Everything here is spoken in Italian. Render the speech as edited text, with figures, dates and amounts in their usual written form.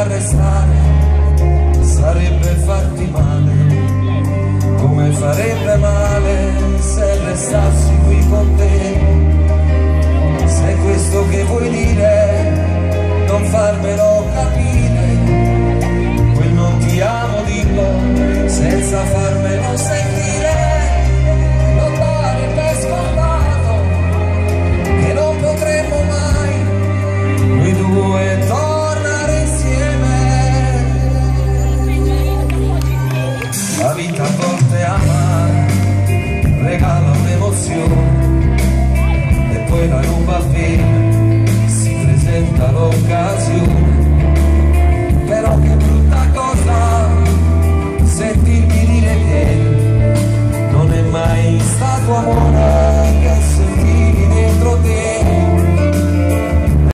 restare sarebbe farti male, come farebbe male se restassi qui con te. Se questo che